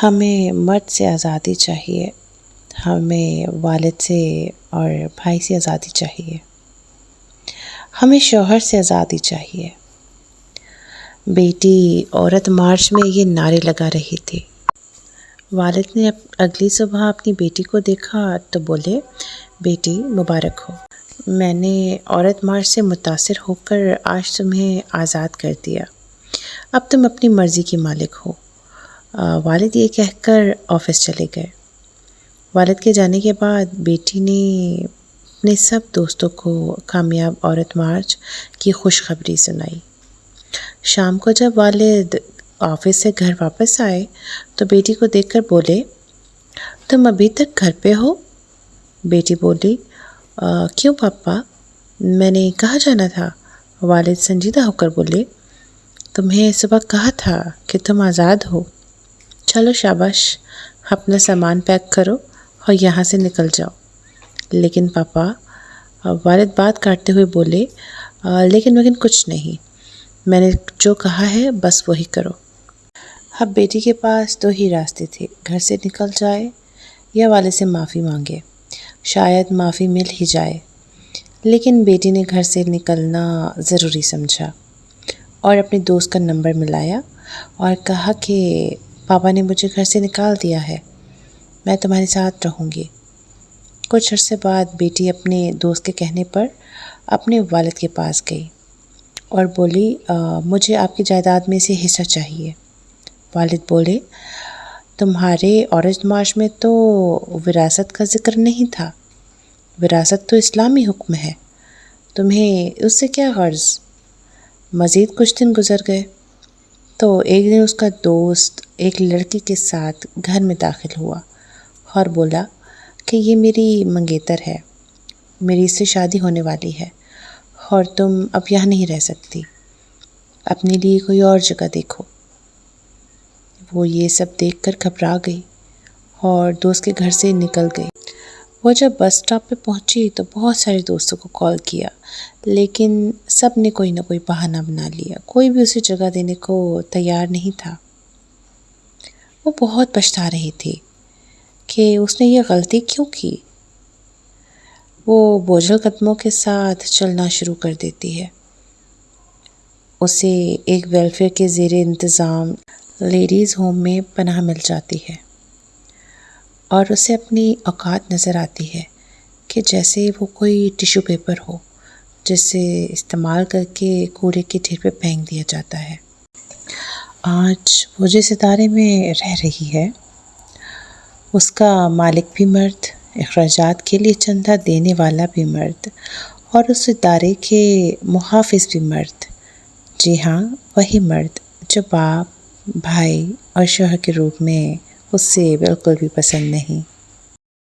ہمیں مرد سے آزادی چاہیے، ہمیں والد سے اور بھائی سے آزادی چاہیے، ہمیں شوہر سے آزادی چاہیے۔ بیٹی عورت مارچ میں یہ نعرے لگا رہی تھی۔ والد نے اگلی صبح اپنی بیٹی کو دیکھا تو بولے، بیٹی مبارک ہو، میں نے عورت مارچ سے متاثر ہو کر آج تمہیں آزاد کر دیا، اب تم اپنی مرضی کی مالک ہو۔ والد یہ کہہ کر آفس چلے گئے۔ والد کے جانے کے بعد بیٹی نے اپنے سب دوستوں کو کامیاب عورت مارچ کی خوشخبری سنائی۔ شام کو جب والد آفس سے گھر واپس آئے تو بیٹی کو دیکھ کر بولے، تم ابھی تک گھر پہ ہو؟ بیٹی بولی، کیوں پاپا، میں نے کہاں جانا تھا؟ والد سنجیدہ ہو کر بولے، تمہیں صبح کہا تھا کہ تم آزاد ہو، چلو شاباش، اپنا سامان پیک کرو اور یہاں سے نکل جاؤ۔ لیکن پاپا، والد بات کاٹتے ہوئے بولے، لیکن کچھ نہیں، میں نے جو کہا ہے بس وہی کرو۔ اب بیٹی کے پاس دو ہی راستے تھے، گھر سے نکل جائے یا والد سے معافی مانگے، شاید معافی مل ہی جائے۔ لیکن بیٹی نے گھر سے نکلنا ضروری سمجھا اور اپنے دوست کا نمبر ملایا اور کہا کہ پاپا نے مجھے گھر سے نکال دیا ہے، میں تمہارے ساتھ رہوں گی۔ کچھ عرصے بعد بیٹی اپنے دوست کے کہنے پر اپنے والد کے پاس گئی اور بولی، مجھے آپ کی جائیداد میں سے حصہ چاہیے۔ والد بولے، تمہارے عورت مارچ میں تو وراثت کا ذکر نہیں تھا، وراثت تو اسلامی حکم ہے، تمہیں اس سے کیا غرض؟ مزید کچھ دن گزر گئے تو ایک دن اس کا دوست ایک لڑکی کے ساتھ گھر میں داخل ہوا اور بولا کہ یہ میری منگیتر ہے، میری اس سے شادی ہونے والی ہے اور تم اب یہاں نہیں رہ سکتی، اپنے لیے کوئی اور جگہ دیکھو۔ وہ یہ سب دیکھ کر گھبرا گئی اور دوست کے گھر سے نکل گئی۔ وہ جب بس سٹاپ پہ پہنچی تو بہت سارے دوستوں کو کال کیا، لیکن سب نے کوئی نہ کوئی بہانہ بنا لیا، کوئی بھی اسے جگہ دینے کو تیار نہیں تھا۔ وہ بہت پچھتا رہی تھی کہ اس نے یہ غلطی کیوں کی۔ وہ بوجھل قدموں کے ساتھ چلنا شروع کر دیتی ہے۔ اسے ایک ویلفیئر کے زیر انتظام لیڈیز ہوم میں پناہ مل جاتی ہے اور اسے اپنی اوقات نظر آتی ہے کہ جیسے وہ کوئی ٹیشو پیپر ہو جسے استعمال کر کے کوڑے کے ڈھیر پہ پھینک دیا جاتا ہے۔ آج وہ جس ادارے میں رہ رہی ہے اس کا مالک بھی مرد، اخراجات کے لیے چندہ دینے والا بھی مرد اور اس ادارے کے محافظ بھی مرد۔ جی ہاں، وہی مرد جو باپ، بھائی اور شوہر کے روپ میں اس سے بالکل بھی پسند نہیں۔